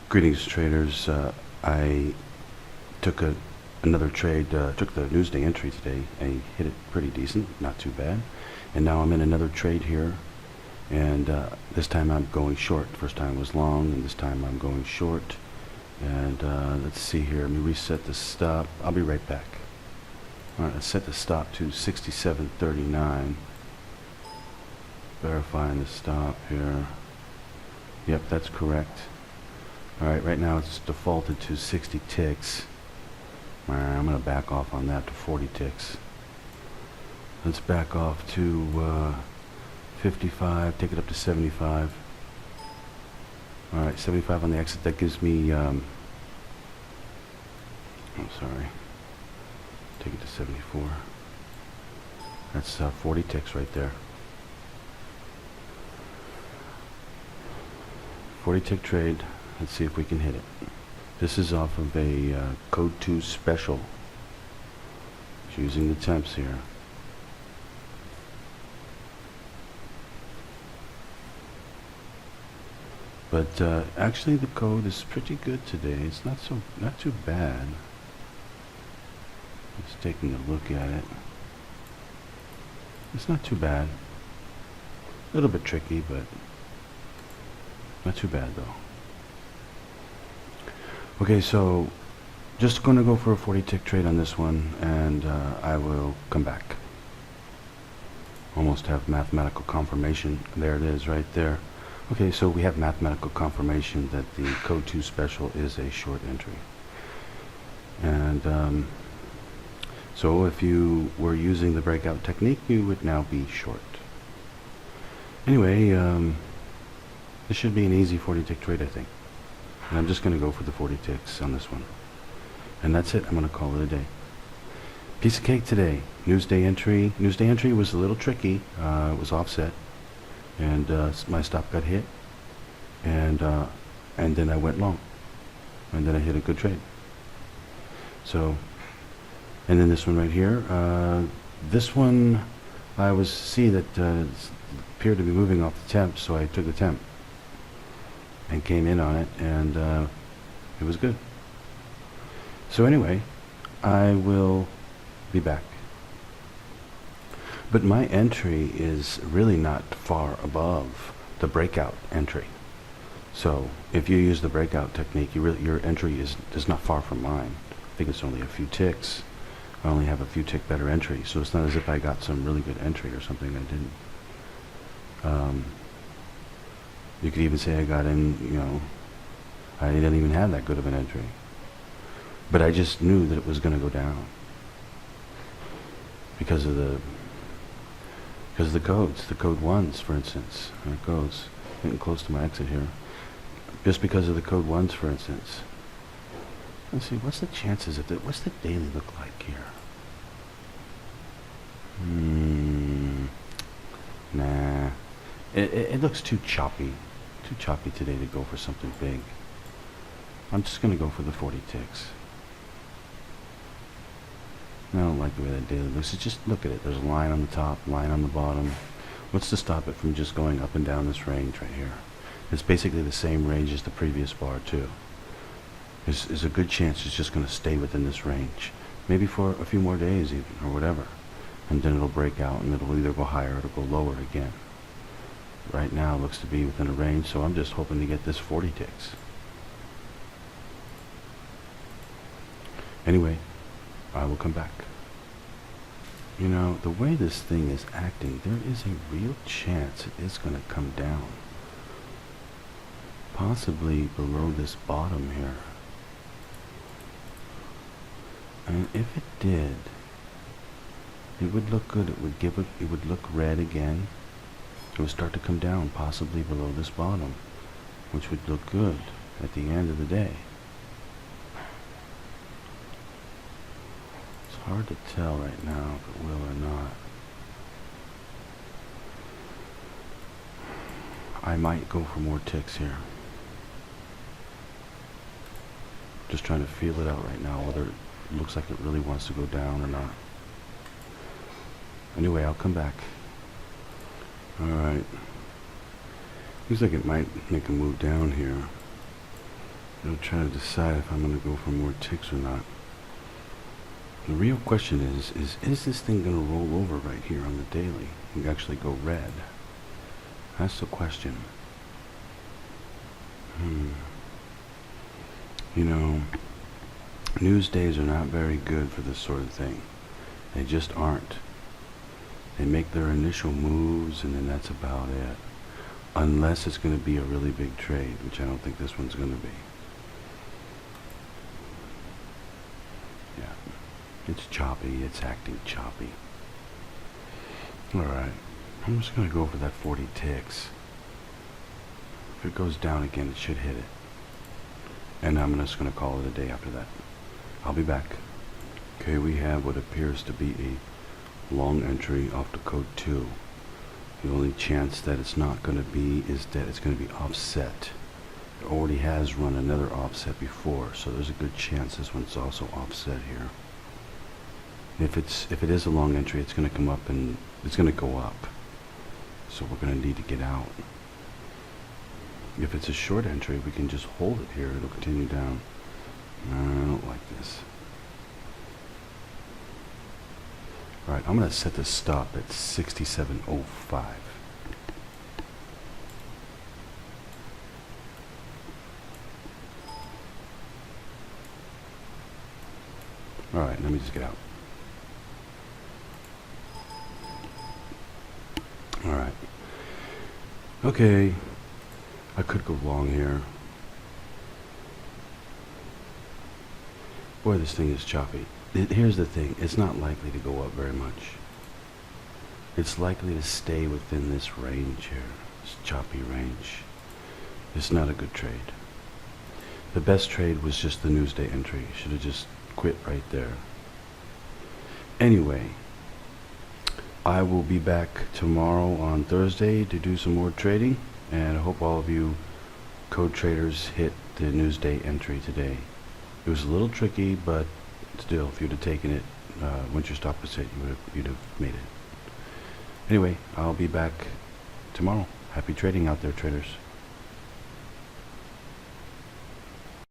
Greetings, traders. I took another trade, took the Newsday entry today. I hit it pretty decent, not too bad. And now I'm in another trade here. And this time I'm going short. First time was long, and this time I'm going short. And let's see here. Let me reset the stop. I'll be right back. All right, let's set the stop to 67.39. Verifying the stop here. Yep, that's correct. Alright, right now it's defaulted to 60 ticks. I'm going to back off on that to 40 ticks. Let's back off to 55, take it up to 75. Alright, 75 on the exit. That gives me, I'm sorry, take it to 74. That's 40 ticks right there. 40 tick trade. Let's see if we can hit it. This is off of a code 2 special. It's using the temps here. But actually the code is pretty good today. It's not too bad. Just taking a look at it. It's not too bad. A little bit tricky, but not too bad though. Okay, so just going to go for a 40 tick trade on this one, and I will come back. Almost have mathematical confirmation. There it is right there. Okay, so we have mathematical confirmation that the code 2 special is a short entry. And so if you were using the breakout technique, you would now be short. Anyway, this should be an easy 40 tick trade, I think. And I'm just going to go for the 40 ticks on this one. And that's it. I'm going to call it a day. Piece of cake today. Newsday entry. Newsday entry was a little tricky. It was offset. And my stop got hit. And then I went long. And then I hit a good trade. So, and then this one right here. This one, I was see that appeared to be moving off the temp, so I took the temp and came in on it, and it was good. So anyway, I will be back. But my entry is really not far above the breakout entry. So if you use the breakout technique, your entry is not far from mine. I think it's only a few ticks. I only have a few tick better entry, so it's not as if I got some really good entry or something I didn't. You could even say I got in, I didn't even have that good of an entry. But I just knew that it was going to go down. Because of the codes, the code 1s, for instance. There it goes. Getting close to my exit here. Just because of the code 1s, for instance. Let's see, what's the chances of that? What's the daily look like here? Nah. It looks too choppy. Too choppy today to go for something big. I'm just going to go for the 40 ticks. I don't like the way that daily looks. It's just, look at it. There's a line on the top, line on the bottom. What's to stop it from just going up and down this range right here? It's basically the same range as the previous bar too. There's a good chance it's just going to stay within this range. Maybe for a few more days even, or whatever. And then it'll break out and it'll either go higher or it'll go lower again. Right now it looks to be within a range, so I'm just hoping to get this 40 ticks. Anyway, I will come back. The way this thing is acting, there is a real chance it is going to come down. Possibly below this bottom here. And if it did, it would look good. It would look red again. It would start to come down, possibly below this bottom, which would look good at the end of the day. It's hard to tell right now if it will or not. I might go for more ticks here. Just trying to feel it out right now, whether it looks like it really wants to go down or not. Anyway, I'll come back. Alright. Looks like it might make a move down here. I'm trying to decide if I'm going to go for more ticks or not. The real question is this thing going to roll over right here on the daily and actually go red? That's the question. You know, news days are not very good for this sort of thing. They just aren't. They make their initial moves and then that's about it. Unless it's going to be a really big trade, which I don't think this one's going to be. Yeah. It's choppy. It's acting choppy. Alright. I'm just going to go for that 40 ticks. If it goes down again, it should hit it. And I'm just going to call it a day after that. I'll be back. Okay, we have what appears to be a long entry off the code 2. The only chance that it's not going to be is that it's going to be offset. It already has run another offset before, so there's a good chance this one's also offset here. If it is a long entry, it's going to come up and it's going to go up. So we're going to need to get out. If it's a short entry, we can just hold it here. It'll continue down. I don't like this. Alright, I'm going to set the stop at 67.05. Alright, let me just get out. Alright. Okay. I could go long here. Boy, this thing is choppy. Here's the thing. It's not likely to go up very much. It's likely to stay within this range here. This choppy range. It's not a good trade. The best trade was just the Newsday entry. Should have just quit right there. Anyway, I will be back tomorrow on Thursday to do some more trading, and I hope all of you code traders hit the Newsday entry today. It was a little tricky, but still, if you'd have taken it, once your stop was hit, you'd have made it. Anyway, I'll be back tomorrow. Happy trading out there, traders.